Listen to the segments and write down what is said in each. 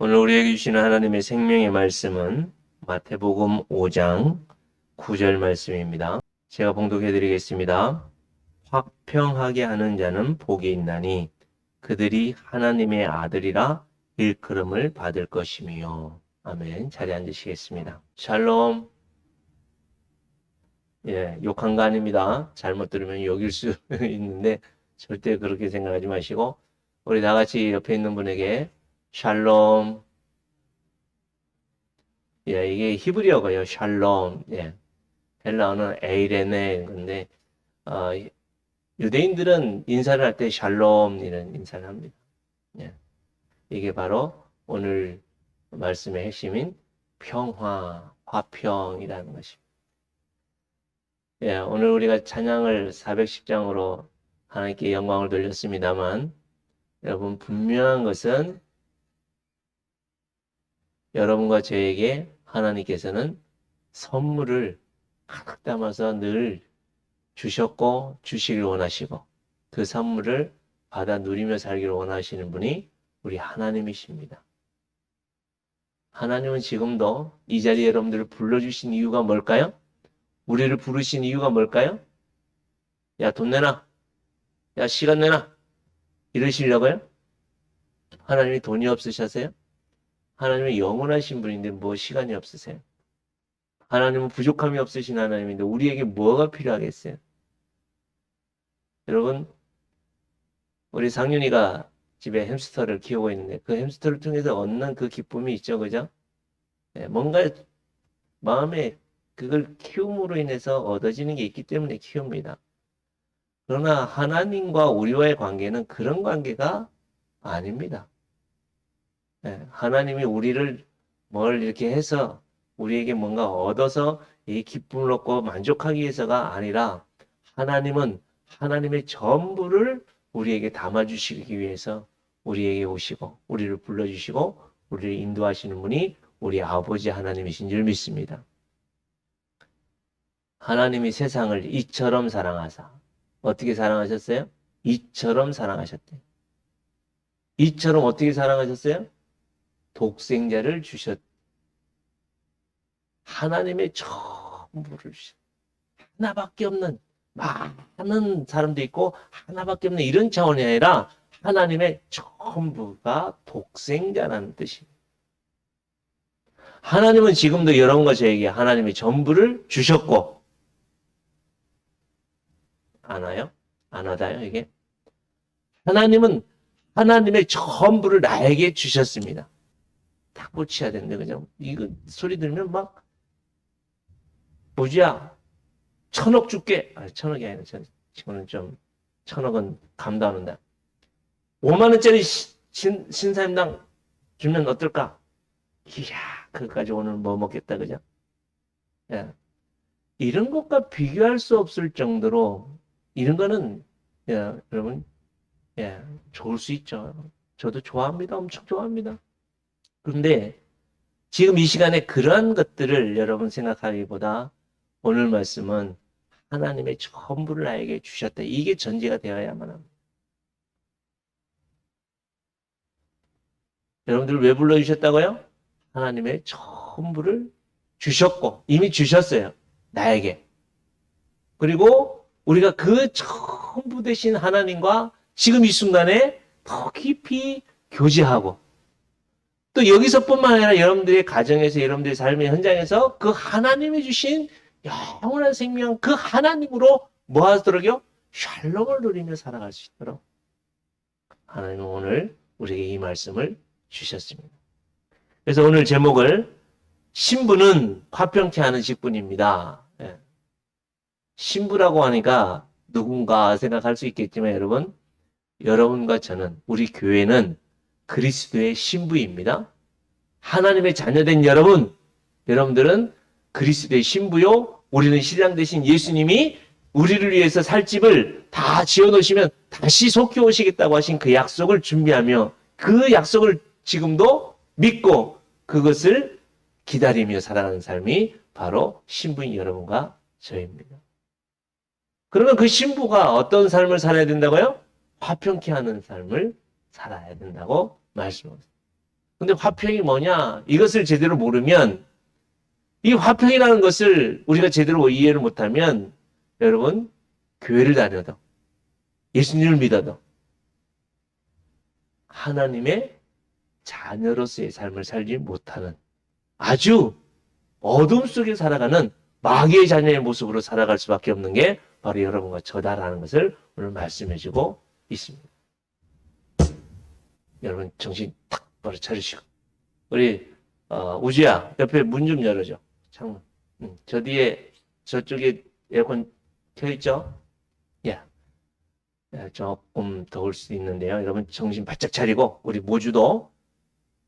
오늘 우리에게 주시는 하나님의 생명의 말씀은 마태복음 5장 9절 말씀입니다. 제가 봉독해 드리겠습니다. 화평하게 하는 자는 복이 있나니 그들이 하나님의 아들이라 일컬음을 받을 것이며. 아멘. 자리에 앉으시겠습니다. 샬롬. 욕한 거 아닙니다. 잘못 들으면 욕일 수 있는데 절대 그렇게 생각하지 마시고 우리 다 같이 옆에 있는 분에게 샬롬. 이게 히브리어가요. 샬롬. 헬라어는 에이레네 건데 어, 유대인들은 인사를 할 때 샬롬 이런 인사를 합니다. 이게 바로 오늘 말씀의 핵심인 평화, 화평이라는 것입니다. 오늘 우리가 찬양을 410장으로 하나님께 영광을 돌렸습니다만 여러분 분명한 것은 여러분과 저에게 하나님께서는 선물을 가득 담아서 늘 주셨고 주시길 원하시고 그 선물을 받아 누리며 살기를 원하시는 분이 우리 하나님이십니다. 하나님은 지금도 이 자리에 여러분들을 불러주신 이유가 뭘까요? 우리를 부르신 이유가 뭘까요? 야, 돈 내놔. 야, 시간 내놔. 이러시려고요? 하나님이 돈이 없으셔서요? 하나님은 영원하신 분인데 뭐 시간이 없으세요? 하나님은 부족함이 없으신 하나님인데 우리에게 뭐가 필요하겠어요? 여러분, 우리 상윤이가 집에 햄스터를 키우고 있는데 그 햄스터를 통해서 얻는 그 기쁨이 있죠, 그죠? 뭔가 마음에 그걸 키움으로 인해서 얻어지는 게 있기 때문에 키웁니다. 그러나 하나님과 우리와의 관계는 그런 관계가 아닙니다. 하나님이 우리를 뭘 이렇게 해서 우리에게 뭔가 얻어서 이 기쁨을 얻고 만족하기 위해서가 아니라 하나님은 하나님의 전부를 우리에게 담아주시기 위해서 우리에게 오시고 우리를 불러주시고 우리를 인도하시는 분이 우리 아버지 하나님이신 줄 믿습니다. 하나님이 세상을 이처럼 사랑하사. 어떻게 사랑하셨어요? 이처럼 사랑하셨대요. 이처럼 어떻게 사랑하셨어요? 독생자를 주셨. 하나님의 전부를 주셨. 하나밖에 없는 많은 사람도 있고 하나밖에 없는 이런 차원이 아니라 하나님의 전부가 독생자라는 뜻입니다. 하나님은 지금도 여러분과 저에게 하나님의 전부를 주셨고 안 와요? 안 와닿아요 이게? 하나님은 하나님의 전부를 나에게 주셨습니다. 딱 붙여야 되는데 그죠? 이거 소리 들으면 막 보지야 1,000억 줄게. 1,000억이 아니라 지금은 좀 1,000억은 감도 안 온다. 5만 원짜리 신사임당 주면 어떨까? 이야 그거까지 오늘 뭐 먹겠다 그죠? 이런 것과 비교할 수 없을 정도로 이런 거는 여러분 좋을 수 있죠. 저도 좋아합니다. 엄청 좋아합니다. 그런데 지금 이 시간에 그러한 것들을 여러분 생각하기보다 오늘 말씀은 하나님의 전부를 나에게 주셨다. 이게 전제가 되어야만 합니다. 여러분들 왜 불러주셨다고요? 하나님의 전부를 주셨고 이미 주셨어요. 나에게. 그리고 우리가 그 전부 되신 하나님과 지금 이 순간에 더 깊이 교제하고 또 여기서뿐만 아니라 여러분들의 가정에서 여러분들의 삶의 현장에서 그 하나님이 주신 영원한 생명 그 하나님으로 뭐 하도록요? 샬롬을 누리며 살아갈 수 있도록 하나님은 오늘 우리에게 이 말씀을 주셨습니다. 그래서 오늘 제목을 신부는 화평케 하는 직분입니다. 신부라고 하니까 누군가 생각할 수 있겠지만 여러분과 저는 우리 교회는 그리스도의 신부입니다. 하나님의 자녀된 여러분들은 그리스도의 신부요. 우리는 신랑 되신 예수님이 우리를 위해서 살 집을 다 지어놓으시면 다시 속히 오시겠다고 하신 그 약속을 준비하며 그 약속을 지금도 믿고 그것을 기다리며 살아가는 삶이 바로 신부인 여러분과 저입니다. 그러면 그 신부가 어떤 삶을 살아야 된다고요? 화평케 하는 삶을 살아야 된다고 말씀합니다. 근데 화평이 뭐냐? 이것을 제대로 모르면, 이 화평이라는 것을 우리가 제대로 이해를 못하면, 여러분, 교회를 다녀도, 예수님을 믿어도, 하나님의 자녀로서의 삶을 살지 못하는 아주 어둠 속에 살아가는 마귀의 자녀의 모습으로 살아갈 수밖에 없는 게 바로 여러분과 저다라는 것을 오늘 말씀해 주고 있습니다. 여러분 정신 탁 바로 차리시고 우리 우주야 옆에 문 좀 열어줘. 창문. 저 뒤에 저쪽에 에어컨 켜있죠? 야, 조금 더울 수 있는데요. 여러분 정신 바짝 차리고 우리 모주도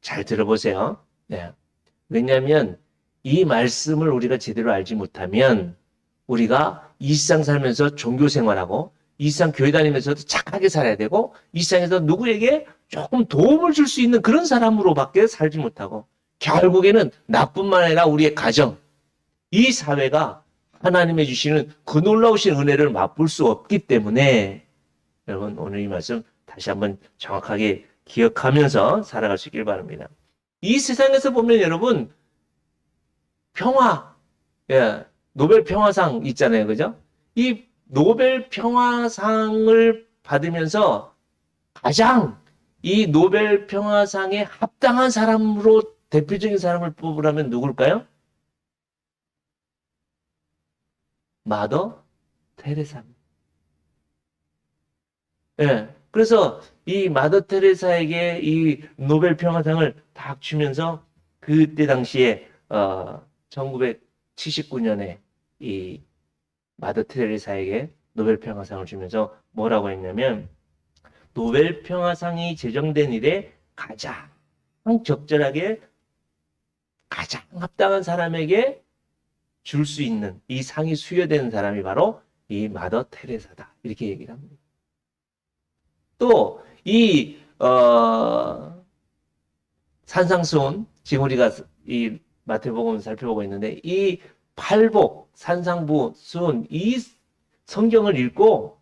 잘 들어보세요. 네. 왜냐하면 이 말씀을 우리가 제대로 알지 못하면 우리가 일상 살면서 종교 생활하고 일상 교회 다니면서도 착하게 살아야 되고 일상에서 누구에게 조금 도움을 줄 수 있는 그런 사람으로밖에 살지 못하고 결국에는 나뿐만 아니라 우리의 가정, 이 사회가 하나님의 주시는 그 놀라우신 은혜를 맛볼 수 없기 때문에 여러분 오늘 이 말씀 다시 한번 정확하게 기억하면서 살아갈 수 있길 바랍니다. 이 세상에서 보면 여러분 평화, 예, 노벨 평화상 있잖아요. 그죠? 이 노벨 평화상을 받으면서 가장 이 노벨 평화상에 합당한 사람으로 대표적인 사람을 뽑으라면 누굴까요? 마더 테레사입니다. 예. 그래서 이 마더 테레사에게 이 노벨 평화상을 딱 주면서 그때 당시에 1979년에 이 마더 테레사에게 노벨 평화상을 주면서 뭐라고 했냐면 노벨 평화상이 제정된 이래 가장 적절하게 가장 합당한 사람에게 줄 수 있는 이 상이 수여되는 사람이 바로 이 마더 테레사다. 이렇게 얘기를 합니다. 또 이 산상수훈 지금 우리가 이 마태복음 살펴보고 있는데 이 팔복 산상부 수훈 이 성경을 읽고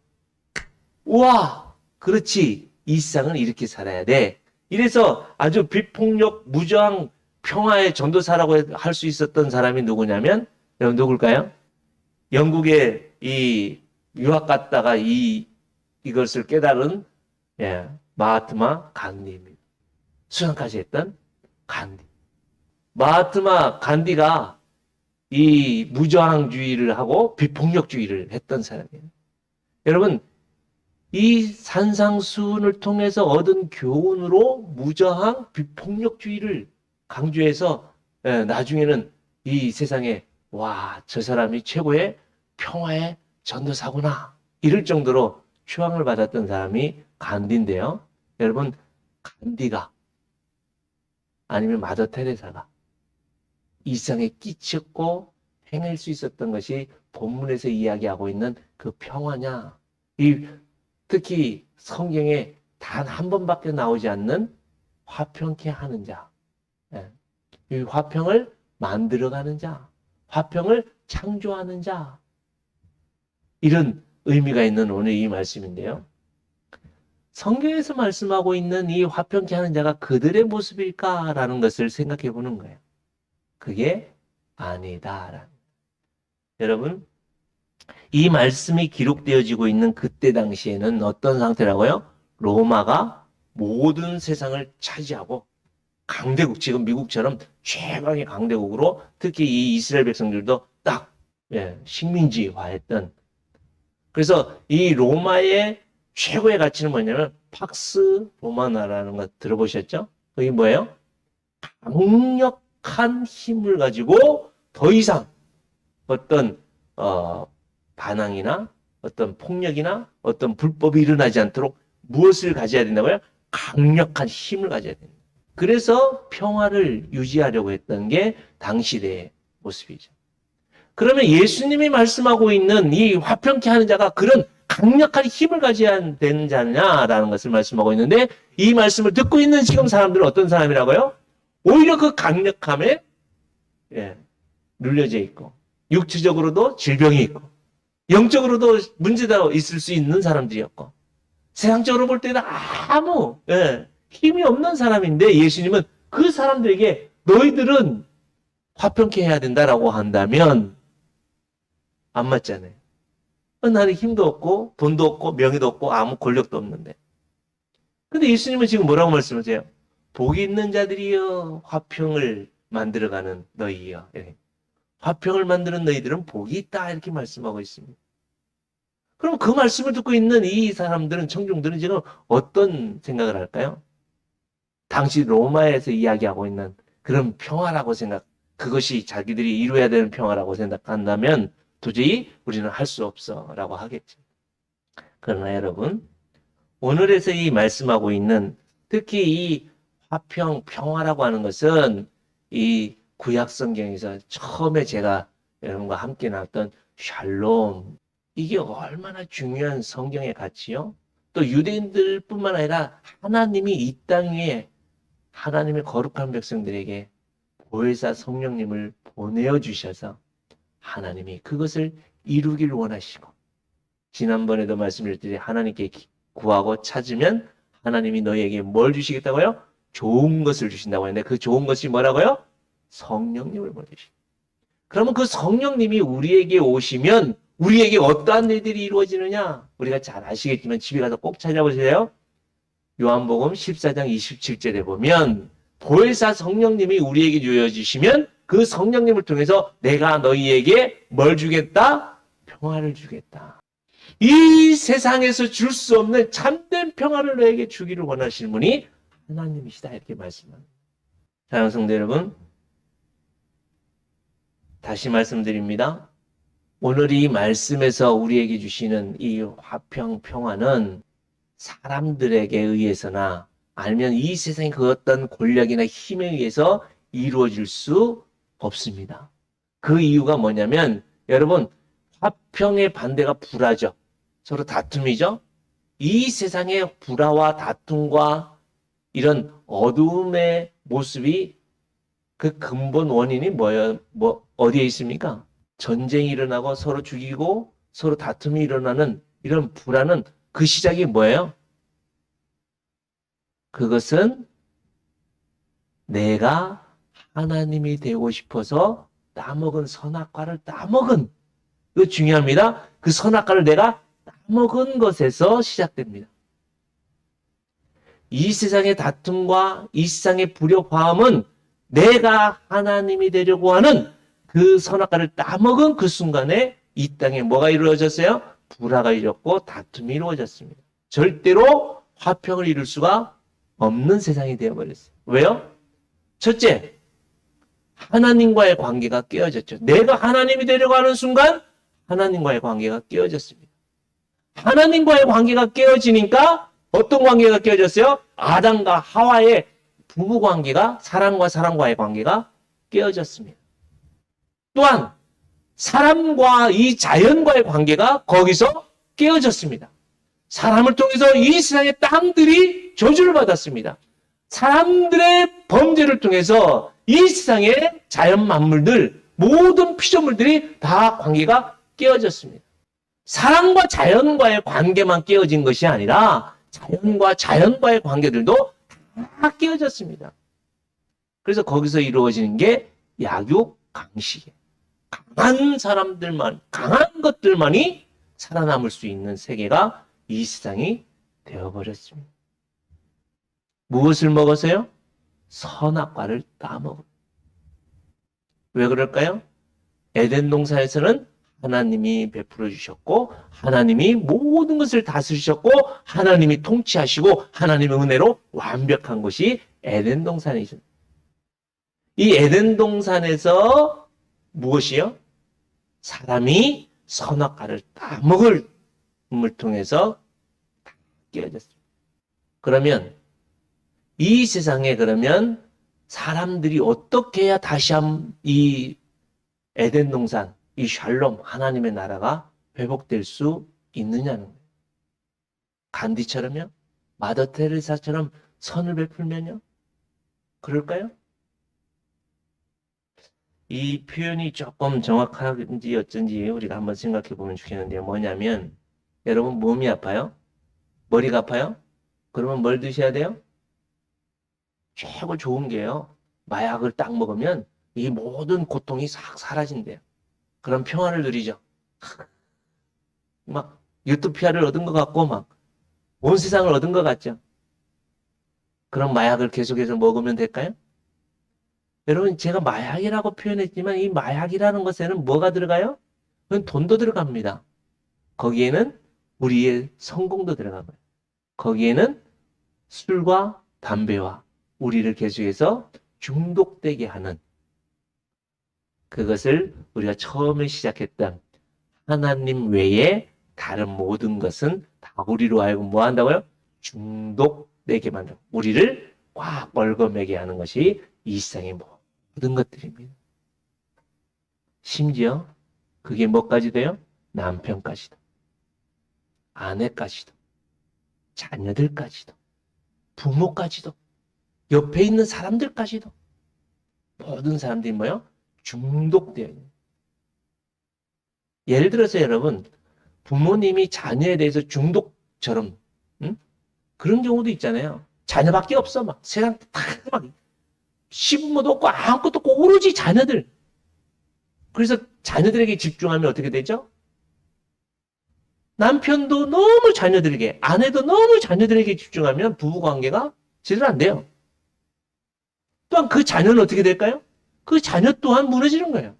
우와 그렇지 이 세상은 이렇게 살아야 돼. 이래서 아주 비폭력 무저항 평화의 전도사라고 할 수 있었던 사람이 누구냐면 여러분 누굴까요? 영국에 이 유학 갔다가 이것을 깨달은 마하트마 간디입니다. 수상까지 했던 간디. 마하트마 간디가 이 무저항주의를 하고 비폭력주의를 했던 사람이에요. 여러분 이 산상수훈을 통해서 얻은 교훈으로 무저항 비폭력주의를 강조해서 나중에는 이 세상에 와, 저 사람이 최고의 평화의 전도사구나 이럴 정도로 추앙을 받았던 사람이 간디인데요. 여러분 간디가 아니면 마더 테레사가 이 세상에 끼쳤고 행할 수 있었던 것이 본문에서 이야기하고 있는 그 평화냐? 특히 성경에 단 한 번밖에 나오지 않는 화평케 하는 자, 이 화평을 만들어가는 자, 화평을 창조하는 자, 이런 의미가 있는 오늘 이 말씀인데요. 성경에서 말씀하고 있는 이 화평케 하는 자가 그들의 모습일까라는 것을 생각해 보는 거예요. 그게 아니다. 여러분, 이 말씀이 기록되어지고 있는 그때 당시에는 어떤 상태라고요? 로마가 모든 세상을 차지하고 강대국, 지금 미국처럼 최강의 강대국으로 특히 이 이스라엘 백성들도 딱 식민지화했던. 그래서 이 로마의 최고의 가치는 뭐냐면 팍스 로마나라는 거 들어보셨죠? 그게 뭐예요? 강력한 힘을 가지고 더 이상 어떤 반항이나 어떤 폭력이나 어떤 불법이 일어나지 않도록 무엇을 가져야 된다고요? 강력한 힘을 가져야 됩니다. 그래서 평화를 유지하려고 했던 게 당시의 모습이죠. 그러면 예수님이 말씀하고 있는 이 화평케 하는 자가 그런 강력한 힘을 가져야 되는 자냐라는 것을 말씀하고 있는데 이 말씀을 듣고 있는 지금 사람들은 어떤 사람이라고요? 오히려 그 강력함에 눌려져 있고 육체적으로도 질병이 있고 영적으로도 문제가 있을 수 있는 사람들이었고 세상적으로 볼 때는 아무 힘이 없는 사람인데 예수님은 그 사람들에게 너희들은 화평케 해야 된다라고 한다면 안 맞잖아요. 나는 힘도 없고 돈도 없고 명예도 없고 아무 권력도 없는데. 근데 예수님은 지금 뭐라고 말씀하세요? 복이 있는 자들이여 화평을 만들어가는 너희여. 이렇게. 화평을 만드는 너희들은 복이 있다 이렇게 말씀하고 있습니다. 그럼 그 말씀을 듣고 있는 이 사람들은 청중들은 지금 어떤 생각을 할까요? 당시 로마에서 이야기하고 있는 그런 평화라고 그것이 자기들이 이루어야 되는 평화라고 생각한다면 도저히 우리는 할 수 없어라고 하겠죠. 그러나 여러분, 오늘에서 이 말씀하고 있는 특히 이 화평, 평화라고 하는 것은 이 구약 성경에서 처음에 제가 여러분과 함께 나왔던 샬롬, 이게 얼마나 중요한 성경의 가치요? 또 유대인들뿐만 아니라 하나님이 이 땅 위에 하나님의 거룩한 백성들에게 보혜사 성령님을 보내어 주셔서 하나님이 그것을 이루길 원하시고, 지난번에도 말씀드렸듯이 하나님께 구하고 찾으면 하나님이 너희에게 뭘 주시겠다고요? 좋은 것을 주신다고 했는데 그 좋은 것이 뭐라고요? 성령님을 보내주시고. 그러면 그 성령님이 우리에게 오시면 우리에게 어떠한 일들이 이루어지느냐? 우리가 잘 아시겠지만 집에 가서 꼭 찾아보세요. 요한복음 14장 27절에 보면 보혜사 성령님이 우리에게 주어지시면 그 성령님을 통해서 내가 너희에게 뭘 주겠다? 평화를 주겠다. 이 세상에서 줄 수 없는 참된 평화를 너에게 주기를 원하시는 분이 하나님이시다 이렇게 말씀합니다. 사랑하는 성도 여러분, 다시 말씀드립니다. 오늘 이 말씀에서 우리에게 주시는 이 화평, 평화는 사람들에게 의해서나 아니면 이 세상의 그 어떤 권력이나 힘에 의해서 이루어질 수 없습니다. 그 이유가 뭐냐면 여러분, 화평의 반대가 불화죠. 서로 다툼이죠. 이 세상의 불화와 다툼과 이런 어두움의 모습이 그 근본 원인이 어디에 있습니까? 전쟁이 일어나고 서로 죽이고 서로 다툼이 일어나는 이런 불화는 그 시작이 뭐예요? 그것은 내가 하나님이 되고 싶어서 따먹은 선악과를 따먹은, 이거 중요합니다. 그 선악과를 내가 따먹은 것에서 시작됩니다. 이 세상의 다툼과 이 세상의 불협화음은 내가 하나님이 되려고 하는 그 선악과를 따먹은 그 순간에 이 땅에 뭐가 이루어졌어요? 불화가 이뤘고 다툼이 이루어졌습니다. 절대로 화평을 이룰 수가 없는 세상이 되어버렸어요. 왜요? 첫째, 하나님과의 관계가 깨어졌죠. 내가 하나님이 되려고 하는 순간 하나님과의 관계가 깨어졌습니다. 하나님과의 관계가 깨어지니까 어떤 관계가 깨어졌어요? 아담과 하와의 부부 관계가, 사람과 사람과의 관계가 깨어졌습니다. 또한 사람과 이 자연과의 관계가 거기서 깨어졌습니다. 사람을 통해서 이 세상의 땅들이 저주를 받았습니다. 사람들의 범죄를 통해서 이 세상의 자연 만물들, 모든 피조물들이 다 관계가 깨어졌습니다. 사람과 자연과의 관계만 깨어진 것이 아니라 자연과 자연과의 관계들도 다 깨어졌습니다. 그래서 거기서 이루어지는 게 약육 강식이에요. 강한 사람들만, 강한 것들만이 살아남을 수 있는 세계가 이 세상이 되어버렸습니다. 무엇을 먹어서요? 선악과를 따먹어. 왜 그럴까요? 에덴 동산에서는 하나님이 베풀어 주셨고 하나님이 모든 것을 다스리셨고 하나님이 통치하시고 하나님의 은혜로 완벽한 것이 에덴 동산이죠. 이 에덴 동산에서 무엇이요? 사람이 선악과를 따먹을 을 통해서 깨어졌습니다. 그러면 이 세상에 그러면 사람들이 어떻게 해야 다시 이 에덴 동산, 이 샬롬, 하나님의 나라가 회복될 수 있느냐는 거예요. 간디처럼요? 마더 테레사처럼 선을 베풀면요? 그럴까요? 이 표현이 조금 정확한지 어쩐지 우리가 한번 생각해 보면 좋겠는데요. 뭐냐면 여러분 몸이 아파요? 머리가 아파요? 그러면 뭘 드셔야 돼요? 최고 좋은 게요. 마약을 딱 먹으면 이 모든 고통이 싹 사라진대요. 그런 평안을 누리죠. 막 유토피아를 얻은 것 같고 막 온 세상을 얻은 것 같죠. 그런 마약을 계속해서 먹으면 될까요? 여러분, 제가 마약이라고 표현했지만 이 마약이라는 것에는 뭐가 들어가요? 그건 돈도 들어갑니다. 거기에는 우리의 성공도 들어가고요. 거기에는 술과 담배와 우리를 계속해서 중독되게 하는 그것을 우리가 처음에 시작했던 하나님 외에 다른 모든 것은 다 우리로 하여금 뭐 한다고요? 중독되게 만들고 우리를 꽉 얽어매게 하는 것이 이 세상의 모든 것들입니다. 심지어 그게 뭐까지 돼요? 남편까지도, 아내까지도, 자녀들까지도, 부모까지도, 옆에 있는 사람들까지도 모든 사람들이 뭐요? 중독되어 있는. 예를 들어서 여러분, 부모님이 자녀에 대해서 중독처럼 그런 경우도 있잖아요. 자녀밖에 없어. 막 세상 다막 시부모도 없고 아무것도 없고 오로지 자녀들. 그래서 자녀들에게 집중하면 어떻게 되죠? 남편도 너무 자녀들에게, 아내도 너무 자녀들에게 집중하면 부부관계가 제대로 안 돼요. 또한 그 자녀는 어떻게 될까요? 그 자녀 또한 무너지는 거예요.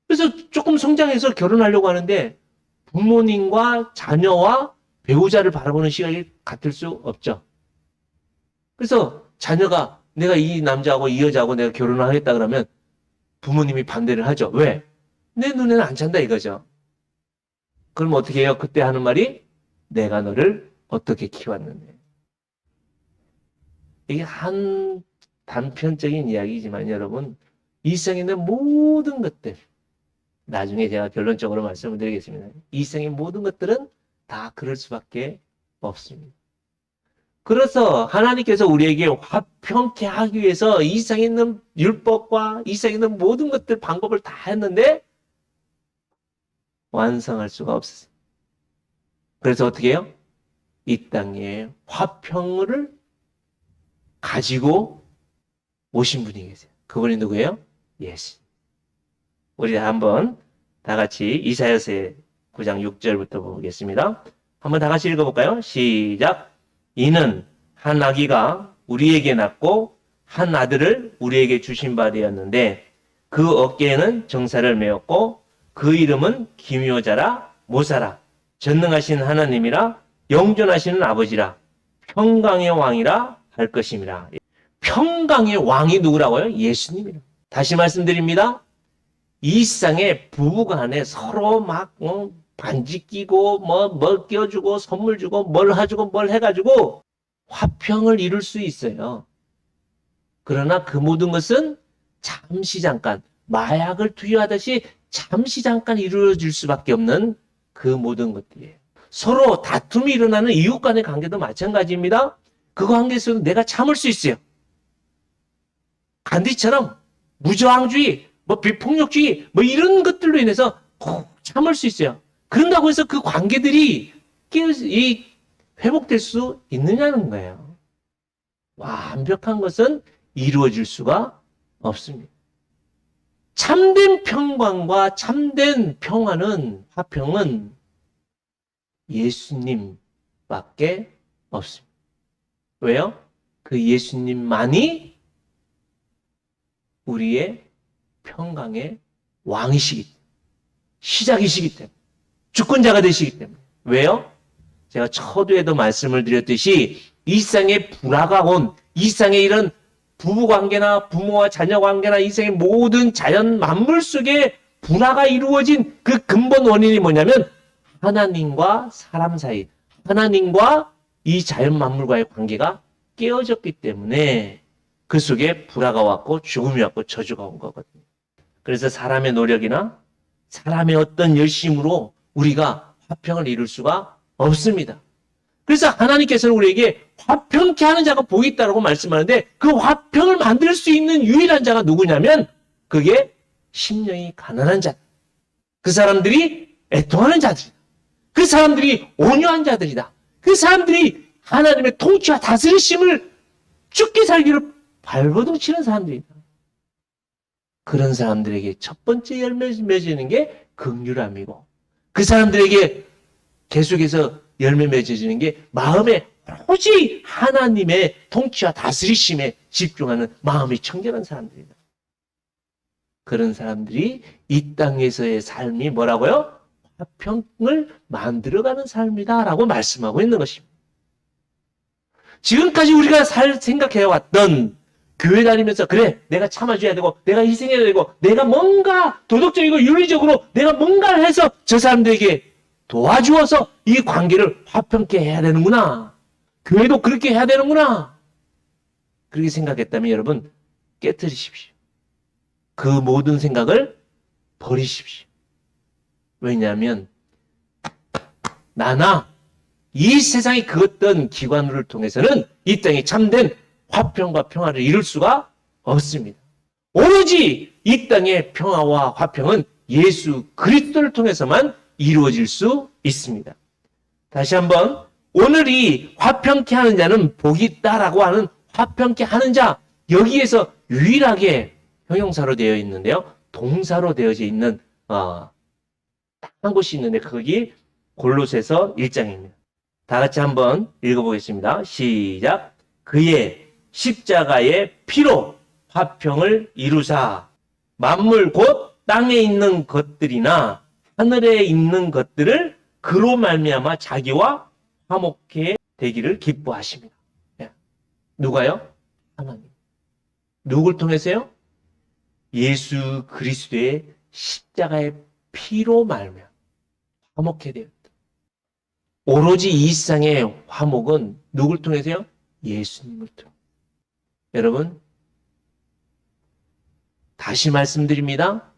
그래서 조금 성장해서 결혼하려고 하는데 부모님과 자녀와 배우자를 바라보는 시각이 같을 수 없죠. 그래서 자녀가 내가 이 남자하고 이 여자하고 내가 결혼을 하겠다 그러면 부모님이 반대를 하죠. 왜? 내 눈에는 안 찬다 이거죠. 그럼 어떻게 해요? 그때 하는 말이 내가 너를 어떻게 키웠는데. 이게 한 단편적인 이야기지만 여러분 이 세상에 있는 모든 것들 나중에 제가 결론적으로 말씀을 드리겠습니다. 이 세상의 모든 것들은 다 그럴 수밖에 없습니다. 그래서 하나님께서 우리에게 화평케 하기 위해서 이 세상에 있는 율법과 이 세상에 있는 모든 것들 방법을 다 했는데 완성할 수가 없었어요. 그래서 어떻게 해요? 이 땅에 화평을 가지고 오신 분이 계세요. 그분이 누구예요? 예수. 우리 한번 다 같이 이사야서의 9장 6절부터 보겠습니다. 한번 다 같이 읽어볼까요? 시작. 이는 한 아기가 우리에게 낳고 한 아들을 우리에게 주신 바 되었는데 그 어깨에는 정사를 메었고 그 이름은 기묘자라 모사라 전능하신 하나님이라 영존하시는 아버지라 평강의 왕이라 할 것임이라. 평강의 왕이 누구라고요? 예수님이라. 다시 말씀드립니다. 이 세상에 부부간에 서로 막 반지 끼고 뭘 끼워주고 선물 주고 뭘 해주고 뭘 해가지고 화평을 이룰 수 있어요. 그러나 그 모든 것은 잠시 잠깐 마약을 투여하듯이 잠시 잠깐 이루어질 수밖에 없는 그 모든 것들이에요. 서로 다툼이 일어나는 이웃 간의 관계도 마찬가지입니다. 그 관계에서도 내가 참을 수 있어요. 간디처럼 무저항주의, 비폭력주의, 이런 것들로 인해서 참을 수 있어요. 그런다고 해서 그 관계들이 회복될 수 있느냐는 거예요. 완벽한 것은 이루어질 수가 없습니다. 참된 평강과 참된 평화는, 화평은 예수님밖에 없습니다. 왜요? 그 예수님만이 우리의 평강의 왕이시기 때문에, 시작이시기 때문에, 주권자가 되시기 때문에. 왜요? 제가 초두에도 말씀을 드렸듯이 이 세상에 불화가 온, 이 세상에 이런 부부관계나 부모와 자녀관계나 이 세상의 모든 자연 만물 속에 불화가 이루어진 그 근본 원인이 뭐냐면 하나님과 사람 사이, 하나님과 이 자연 만물과의 관계가 깨어졌기 때문에 그 속에 불화가 왔고 죽음이 왔고 저주가 온 거거든요. 그래서 사람의 노력이나 사람의 어떤 열심으로 우리가 화평을 이룰 수가 없습니다. 그래서 하나님께서는 우리에게 화평케 하는 자가 복이 있다고 말씀하는데 그 화평을 만들 수 있는 유일한 자가 누구냐면 그게 심령이 가난한 자. 그 사람들이 애통하는 자들이다. 그 사람들이 온유한 자들이다. 그 사람들이 하나님의 통치와 다스리심을 죽게 살기를 발버둥 치는 사람들이다. 그런 사람들에게 첫 번째 열매 맺는 게 긍휼함이고, 그 사람들에게 계속해서 열매 맺어지는 게 마음에 오직 하나님의 통치와 다스리심에 집중하는 마음이 청결한 사람들이다. 그런 사람들이 이 땅에서의 삶이 뭐라고요? 화평을 만들어가는 삶이다라고 말씀하고 있는 것입니다. 지금까지 우리가 생각해왔던 교회 다니면서 그래 내가 참아줘야 되고 내가 희생해야 되고 내가 뭔가 도덕적이고 윤리적으로 내가 뭔가를 해서 저 사람들에게 도와주어서 이 관계를 화평케 해야 되는구나. 교회도 그렇게 해야 되는구나. 그렇게 생각했다면 여러분 깨트리십시오. 그 모든 생각을 버리십시오. 왜냐하면 나나 이 세상의 그 어떤 기관을 통해서는 이 땅에 참된 화평과 평화를 이룰 수가 없습니다. 오로지 이 땅의 평화와 화평은 예수 그리스도를 통해서만 이루어질 수 있습니다. 다시 한번 오늘이 화평케 하는 자는 복이 있다라고 하는 화평케 하는 자, 여기에서 유일하게 형용사로 되어 있는데요. 동사로 되어져 있는 한 곳이 있는데 거기 골로새서 1장입니다. 다 같이 한번 읽어보겠습니다. 시작. 그의 십자가의 피로 화평을 이루사 만물 곧 땅에 있는 것들이나 하늘에 있는 것들을 그로 말미암아 자기와 화목해 되기를 기뻐하십니다. 누가요? 하나님. 누굴 통해서요? 예수 그리스도의 십자가의 피로 말미암아 화목해 되었다. 오로지 이 세상의 화목은 누굴 통해서요? 예수님을 통해. 여러분, 다시 말씀드립니다.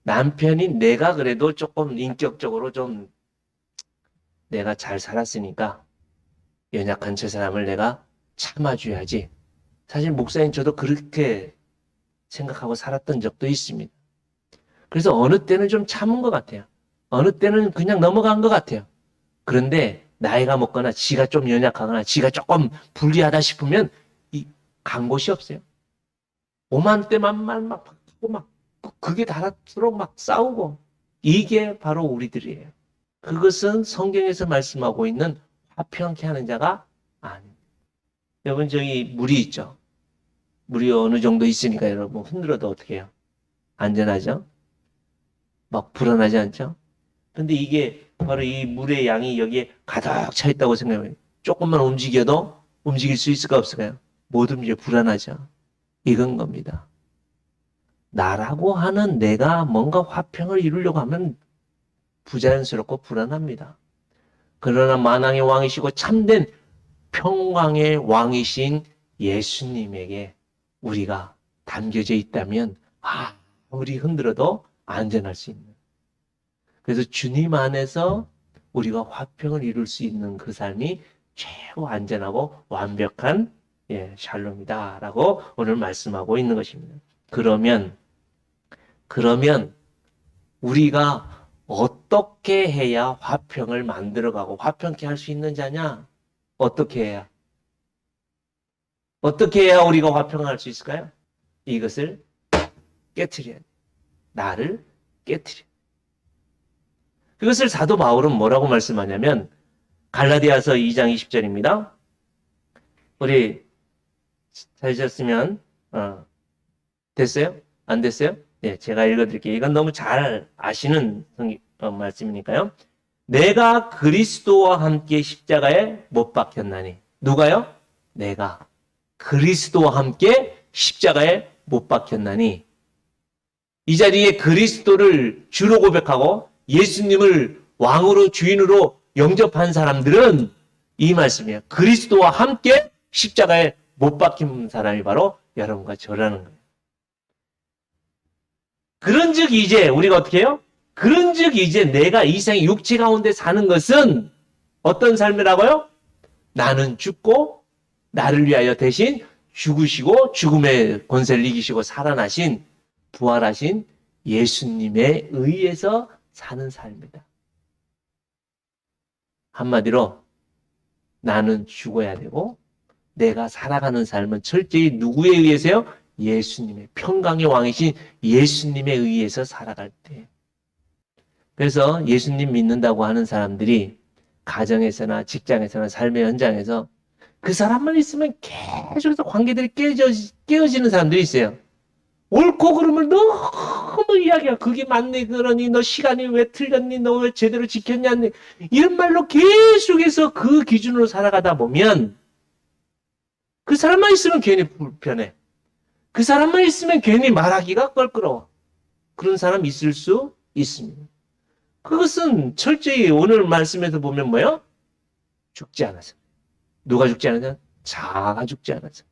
남편이 내가 그래도 조금 인격적으로 좀 내가 잘 살았으니까 연약한 저 사람을 내가 참아줘야지. 사실 목사님 저도 그렇게 생각하고 살았던 적도 있습니다. 그래서 어느 때는 좀 참은 것 같아요. 어느 때는 그냥 넘어간 것 같아요. 그런데 나이가 먹거나 지가 좀 연약하거나 지가 조금 불리하다 싶으면 간 곳이 없어요. 오만 때만 말 막 하고 막 그게 닳도록 막 싸우고 이게 바로 우리들이에요. 그것은 성경에서 말씀하고 있는 화평케 하는 자가 아닙니다. 여러분 저기 물이 있죠. 물이 어느 정도 있으니까 여러분 흔들어도 어떻게 해요? 안전하죠? 막 불안하지 않죠? 근데 이게 바로 이 물의 양이 여기에 가득 차 있다고 생각해요. 조금만 움직여도 움직일 수 있을까 없을까요? 못 움직여 불안하죠. 이건 겁니다. 나라고 하는 내가 뭔가 화평을 이루려고 하면 부자연스럽고 불안합니다. 그러나 만왕의 왕이시고 참된 평강의 왕이신 예수님에게 우리가 담겨져 있다면 아무리 흔들어도 안전할 수 있는. 그래서 주님 안에서 우리가 화평을 이룰 수 있는 그 삶이 최고 안전하고 완벽한 샬롬이다라고 오늘 말씀하고 있는 것입니다. 그러면 우리가 어떻게 해야 화평을 만들어가고 화평케 할 수 있는 자냐? 어떻게 해야? 어떻게 해야 우리가 화평할 수 있을까요? 이것을 깨트려야 돼. 나를 깨트려. 그것을 사도 바울은 뭐라고 말씀하냐면 갈라디아서 2장 20절입니다. 우리 찾으셨으면 됐어요? 안 됐어요? 네, 제가 읽어드릴게요. 이건 너무 잘 아시는 말씀이니까요. 내가 그리스도와 함께 십자가에 못 박혔나니. 누가요? 내가 그리스도와 함께 십자가에 못 박혔나니. 이 자리에 그리스도를 주로 고백하고 예수님을 왕으로 주인으로 영접한 사람들은 이 말씀이에요. 그리스도와 함께 십자가에 못 박힌 사람이 바로 여러분과 저라는 거예요. 그런즉 이제 우리가 어떻게 해요? 그런즉 이제 내가 이 세상 육체 가운데 사는 것은 어떤 삶이라고요? 나는 죽고 나를 위하여 대신 죽으시고 죽음의 권세를 이기시고 살아나신 부활하신 예수님에 의해서 사는 삶이다. 한마디로 나는 죽어야 되고 내가 살아가는 삶은 철저히 누구에 의해서요? 예수님의 평강의 왕이신 예수님에 의해서 살아갈 때. 그래서 예수님 믿는다고 하는 사람들이 가정에서나 직장에서나 삶의 현장에서 그 사람만 있으면 계속해서 관계들이 깨어지는 사람들이 있어요. 옳고 그름을 너무 이야기야. 그게 맞니? 그러니? 너 시간이 왜 틀렸니? 너 왜 제대로 지켰냐니? 이런 말로 계속해서 그 기준으로 살아가다 보면 그 사람만 있으면 괜히 불편해. 그 사람만 있으면 괜히 말하기가 껄끄러워. 그런 사람 있을 수 있습니다. 그것은 철저히 오늘 말씀에서 보면 뭐예요? 죽지 않아서. 누가 죽지 않았냐? 자아가 죽지 않아서.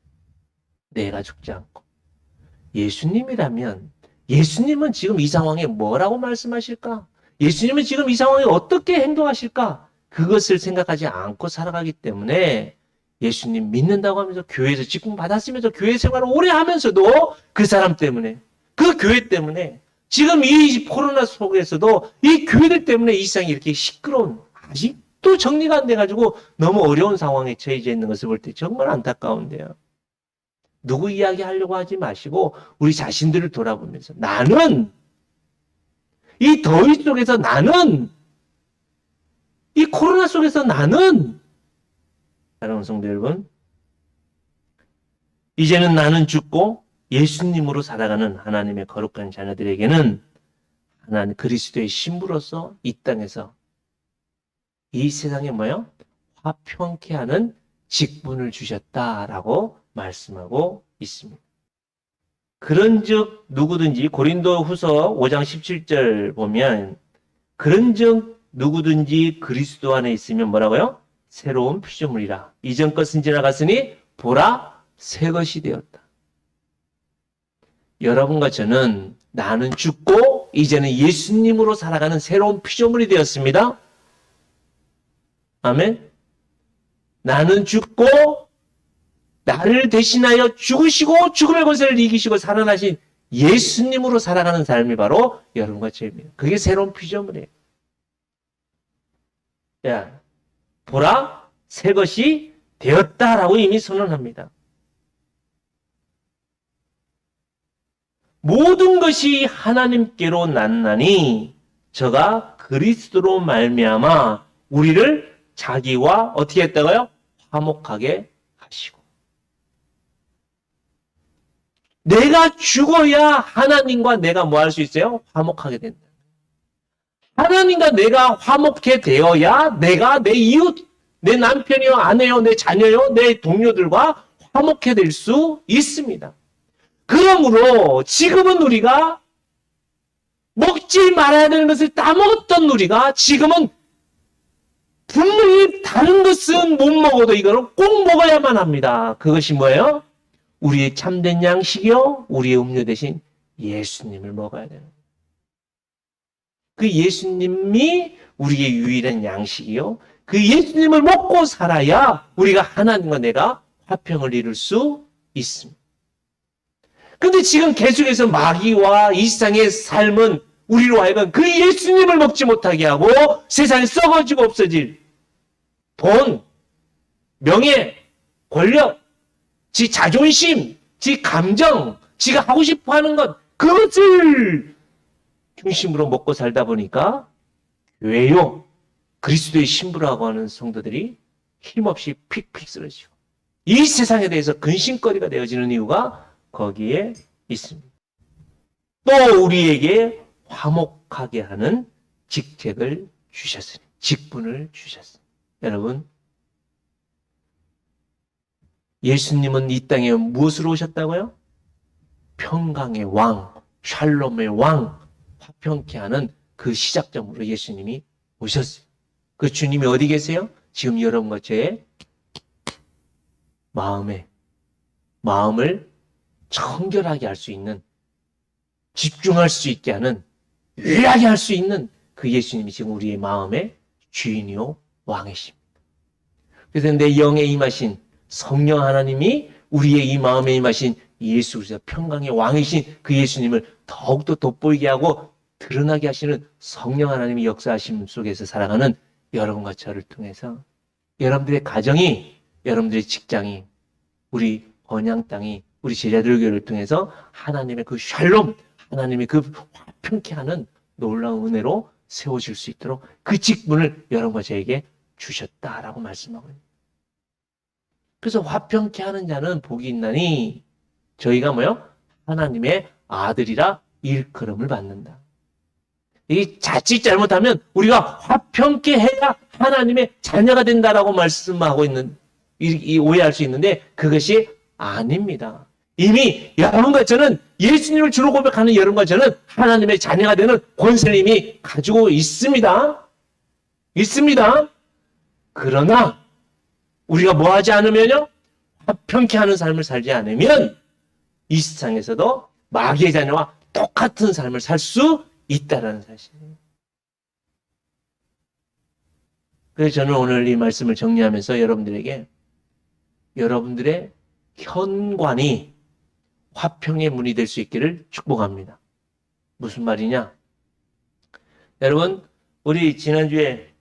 내가 죽지 않고. 예수님이라면 예수님은 지금 이 상황에 뭐라고 말씀하실까? 예수님은 지금 이 상황에 어떻게 행동하실까? 그것을 생각하지 않고 살아가기 때문에 예수님 믿는다고 하면서 교회에서 직분 받았으면서 교회 생활을 오래 하면서도 그 사람 때문에, 그 교회 때문에 지금 이 코로나 속에서도 이 교회들 때문에 이 세상이 이렇게 시끄러운, 아직도 정리가 안 돼가지고 너무 어려운 상황에 처해져 있는 것을 볼 때 정말 안타까운데요. 누구 이야기하려고 하지 마시고 우리 자신들을 돌아보면서 나는 이 더위 속에서 나는 이 코로나 속에서 나는 사랑하는 성도 여러분, 이제는 나는 죽고 예수님으로 살아가는 하나님의 거룩한 자녀들에게는 하나님 그리스도의 신부로서 이 땅에서 이 세상에 뭐요? 화평케 하는 직분을 주셨다라고 말씀하고 있습니다. 그런즉 누구든지 고린도 후서 5장 17절 보면 그런즉 누구든지 그리스도 안에 있으면 뭐라고요? 새로운 피조물이라. 이전 것은 지나갔으니 보라 새 것이 되었다. 여러분과 저는 나는 죽고 이제는 예수님으로 살아가는 새로운 피조물이 되었습니다. 아멘. 나는 죽고 나를 대신하여 죽으시고 죽음의 권세를 이기시고 살아나신 예수님으로 살아가는 삶이 바로 여러분과 저입니다. 그게 새로운 피조물이에요. 야, 보라 새 것이 되었다라고 이미 선언합니다. 모든 것이 하나님께로 났나니 저가 그리스도로 말미암아 우리를 자기와 어떻게 했다고요? 화목하게 하시고. 내가 죽어야 하나님과 내가 뭐 할 수 있어요? 화목하게 된다. 하나님과 내가 화목해 되어야 내가 내 이웃, 내 남편이요, 아내요, 내 자녀요, 내 동료들과 화목해 될 수 있습니다. 그러므로 지금은 우리가 먹지 말아야 되는 것을 다 먹었던 우리가 지금은 분명히 다른 것은 못 먹어도 이거는 꼭 먹어야만 합니다. 그것이 뭐예요? 우리의 참된 양식이요, 우리의 음료 대신 예수님을 먹어야 되는 거예요. 그 예수님이 우리의 유일한 양식이요, 그 예수님을 먹고 살아야 우리가 하나님과 내가 화평을 이룰 수 있습니다. 근데 지금 계속해서 마귀와 이 세상의 삶은 우리로 하여금 그 예수님을 먹지 못하게 하고 세상에 썩어지고 없어질 돈, 명예, 권력, 지 자존심, 지 감정, 지가 하고 싶어 하는 것, 그것을 중심으로 먹고 살다 보니까 교회요, 그리스도의 신부라고 하는 성도들이 힘없이 픽픽 쓰러지고 이 세상에 대해서 근심거리가 되어지는 이유가 거기에 있습니다. 또 우리에게 화목하게 하는 직책을 주셨으니, 직분을 주셨으니. 여러분, 예수님은 이 땅에 무엇으로 오셨다고요? 평강의 왕, 샬롬의 왕, 화평케 하는 그 시작점으로 예수님이 오셨어요. 그 주님이 어디 계세요? 지금 여러분과 제 마음을 청결하게 할 수 있는, 집중할 수 있게 하는, 유일하게 할 수 있는 그 예수님이 지금 우리의 마음의 주인이요 왕이십니다. 그래서 내 영에 임하신 성령 하나님이 우리의 이 마음에 임하신 예수 그리스도 평강의 왕이신 그 예수님을 더욱더 돋보이게 하고 드러나게 하시는 성령 하나님이 역사하심 속에서 살아가는 여러분과 저를 통해서 여러분들의 가정이, 여러분들의 직장이, 우리 번양 땅이 우리 제자들 교회를 통해서 하나님의 그 샬롬, 하나님의 그 화평케 하는 놀라운 은혜로 세워질 수 있도록 그 직분을 여러분과 저에게 주셨다라고 말씀하고 있습니다. 그래서 화평케 하는 자는 복이 있나니 저희가 뭐요? 하나님의 아들이라 일컬음을 받는다. 이 자칫 잘못하면 우리가 화평케 해야 하나님의 자녀가 된다라고 말씀하고 있는 이 오해할 수 있는데 그것이 아닙니다. 이미 여러분과 저는 예수님을 주로 고백하는 여러분과 저는 하나님의 자녀가 되는 권세를 이미 가지고 있습니다. 있습니다. 그러나 우리가 뭐 하지 않으면요? 화평케 하는 삶을 살지 않으면 이 세상에서도 마귀의 자녀와 똑같은 삶을 살 수 있다는 사실이에요. 그래서 저는 오늘 이 말씀을 정리하면서 여러분들에게 여러분들의 현관이 화평의 문이 될 수 있기를 축복합니다. 무슨 말이냐? 여러분, 우리 지난주에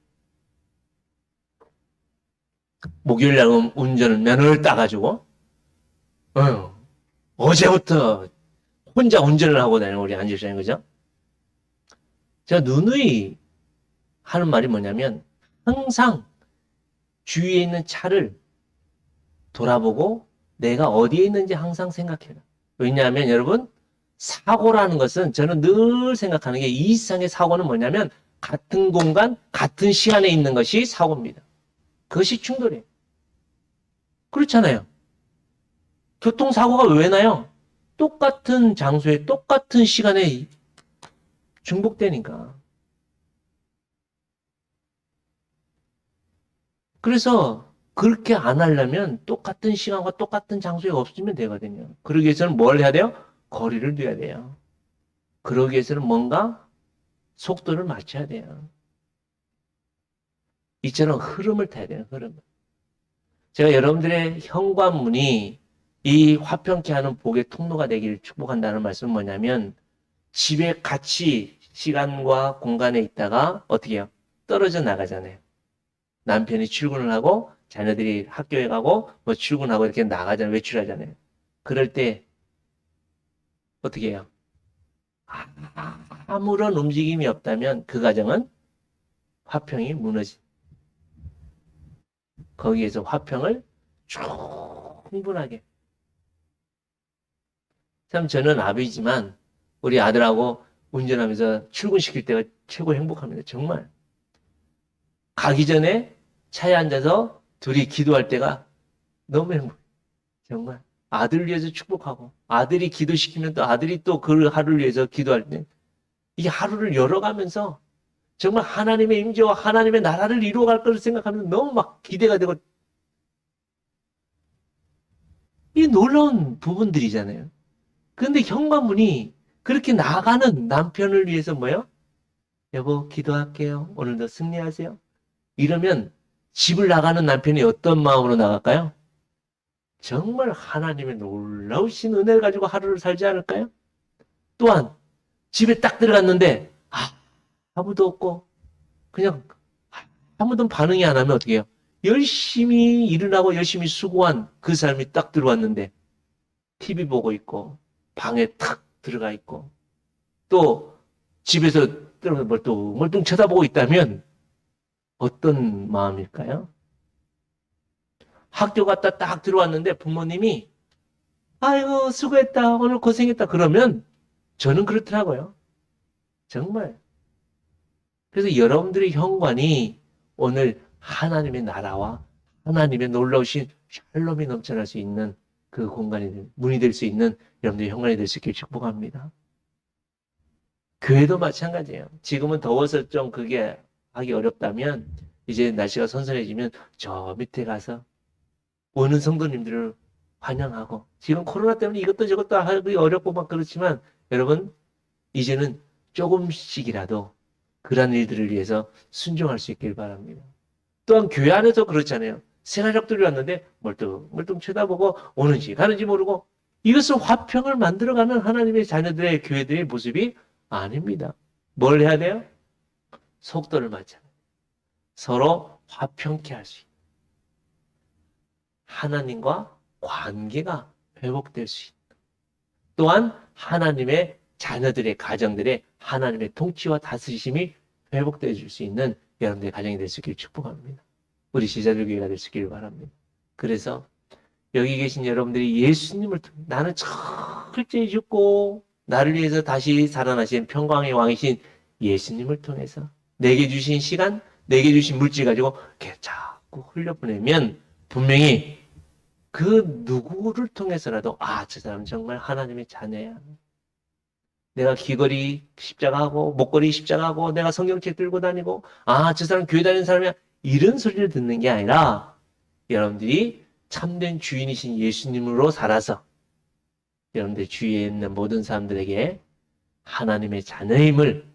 목요일 날 운전을 면허를 따가지고 어제부터 혼자 운전을 하고 다니는 우리 안 집사님, 그죠? 제가 누누이 하는 말이 뭐냐면 항상 주위에 있는 차를 돌아보고 내가 어디에 있는지 항상 생각해라. 왜냐하면 여러분, 사고라는 것은 저는 늘 생각하는 게 이 세상의 사고는 뭐냐면 같은 공간, 같은 시간에 있는 것이 사고입니다. 그것이 충돌이에요. 그렇잖아요. 교통사고가 왜 나요? 똑같은 장소에 똑같은 시간에 중복되니까. 그래서 그렇게 안 하려면 똑같은 시간과 똑같은 장소에 없으면 되거든요. 그러기 위해서는 뭘 해야 돼요? 거리를 둬야 돼요. 그러기 위해서는 뭔가 속도를 맞춰야 돼요. 이처럼 흐름을 타야 돼요. 흐름을. 제가 여러분들의 현관문이 이 화평케 하는 복의 통로가 되기를 축복한다는 말씀은 뭐냐면 집에 같이 시간과 공간에 있다가 어떻게 해요? 떨어져 나가잖아요. 남편이 출근을 하고 자녀들이 학교에 가고 뭐 출근하고 이렇게 나가잖아요. 외출하잖아요. 그럴 때 어떻게 해요? 아무런 움직임이 없다면 그 가정은 화평이 무너지. 거기에서 화평을 충분하게. 참 저는 아비지만 우리 아들하고 운전하면서 출근시킬 때가 최고 행복합니다. 정말. 가기 전에 차에 앉아서 둘이 기도할 때가 너무 행복해요. 정말. 아들을 위해서 축복하고 아들이 기도시키면 또 아들이 또 그 하루를 위해서 기도할 때 이 하루를 열어가면서 정말 하나님의 임재와 하나님의 나라를 이루어갈 것을 생각하면 너무 막 기대가 되고 이 놀라운 부분들이잖아요. 그런데 현관문이 그렇게 나가는 남편을 위해서 뭐예요? 여보 기도할게요. 오늘도 승리하세요. 이러면 집을 나가는 남편이 어떤 마음으로 나갈까요? 정말 하나님의 놀라우신 은혜를 가지고 하루를 살지 않을까요? 또한 집에 딱 들어갔는데 아무도 없고 그냥 아무도 반응이 안 하면 어떻게 해요? 열심히 일어나고 열심히 수고한 그 삶이 딱 들어왔는데 TV 보고 있고 방에 탁 들어가 있고 또 집에서 멀뚱멀뚱 쳐다보고 있다면 어떤 마음일까요? 학교 갔다 딱 들어왔는데 부모님이 아이고 수고했다 오늘 고생했다 그러면 저는 그렇더라고요. 정말. 그래서 여러분들의 현관이 오늘 하나님의 나라와 하나님의 놀라우신 샬롬이 넘쳐날 수 있는 그 공간이 문이 될 수 있는 여러분들의 현관이 될 수 있길 축복합니다. 교회도 마찬가지예요. 지금은 더워서 좀 그게 하기 어렵다면 이제 날씨가 선선해지면 저 밑에 가서 오는 성도님들을 환영하고 지금 코로나 때문에 이것도 저것도 하기 어렵고 막 그렇지만 여러분 이제는 조금씩이라도 그런 일들을 위해서 순종할 수 있길 바랍니다. 또한 교회 안에서 그렇잖아요. 새가족들이 왔는데 멀뚱멀뚱 쳐다보고 오는지 가는지 모르고 이것은 화평을 만들어가는 하나님의 자녀들의 교회들의 모습이 아닙니다. 뭘 해야 돼요? 속도를 맞춰야 돼요. 서로 화평케 할 수 있는 하나님과 관계가 회복될 수 있다. 또한 하나님의 자녀들의 가정들의 하나님의 통치와 다스리심이 회복되어 줄 수 있는 여러분들의 가정이 될 수 있기를 축복합니다. 우리 지자들 교회가 될 수 있기를 바랍니다. 그래서 여기 계신 여러분들이 예수님을 통해 나는 철저히 죽고 나를 위해서 다시 살아나신 평강의 왕이신 예수님을 통해서 내게 주신 시간, 내게 주신 물질 가지고 자꾸 흘려보내면 분명히 그 누구를 통해서라도 저 사람 정말 하나님의 자녀야. 내가 귀걸이 십자가하고 목걸이 십자가하고 내가 성경책 들고 다니고 저 사람 교회 다니는 사람이야. 이런 소리를 듣는 게 아니라 여러분들이 참된 주인이신 예수님으로 살아서 여러분들 주위에 있는 모든 사람들에게 하나님의 자녀임을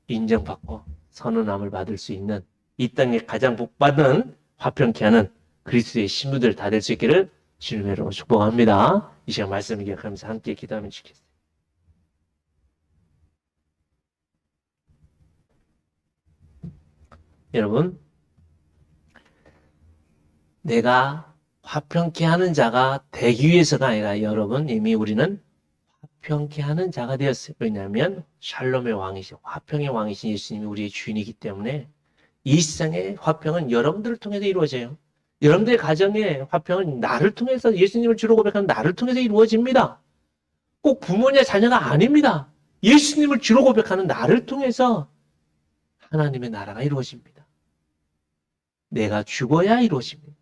인정받고 선언함을 받을 수 있는 이 땅에 가장 복받은 화평케 하는 그리스도의 신부들 다 될 수 있기를 주님으로 축복합니다. 이 시간 말씀을 기억하면서 함께 기도하면 좋겠습니다. 여러분, 내가 화평케 하는 자가 되기 위해서가 아니라 여러분 이미 우리는 화평케 하는 자가 되었어요. 왜냐하면 샬롬의 왕이신 화평의 왕이신 예수님이 우리의 주인이기 때문에 이 세상의 화평은 여러분들을 통해서 이루어져요. 여러분들의 가정의 화평은 나를 통해서 예수님을 주로 고백하는 나를 통해서 이루어집니다. 꼭 부모냐 자녀가 아닙니다. 예수님을 주로 고백하는 나를 통해서 하나님의 나라가 이루어집니다. 내가 죽어야 이루어집니다.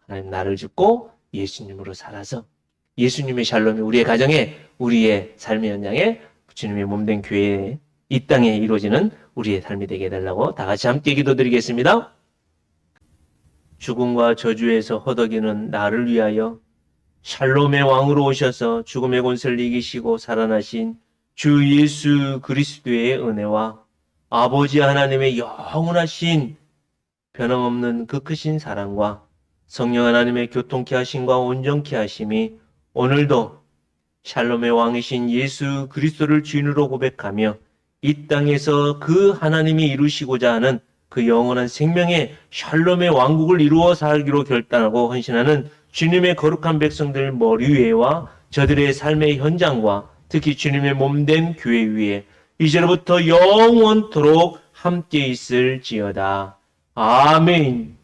하나님 나를 죽고 예수님으로 살아서 예수님의 샬롬이 우리의 가정에 우리의 삶의 현장에 주님의 몸된 교회에 이 땅에 이루어지는 우리의 삶이 되게 해달라고 다 같이 함께 기도드리겠습니다. 죽음과 저주에서 허덕이는 나를 위하여 샬롬의 왕으로 오셔서 죽음의 권세를 이기시고 살아나신 주 예수 그리스도의 은혜와 아버지 하나님의 영원하신 변함없는 그 크신 사랑과 성령 하나님의 교통케 하심과 온전케 하심이 오늘도 샬롬의 왕이신 예수 그리스도를 주인으로 고백하며 이 땅에서 그 하나님이 이루시고자 하는 그 영원한 생명의 샬롬의 왕국을 이루어 살기로 결단하고 헌신하는 주님의 거룩한 백성들 머리 위에와 저들의 삶의 현장과 특히 주님의 몸된 교회 위에 이제로부터 영원토록 함께 있을지어다. 아멘.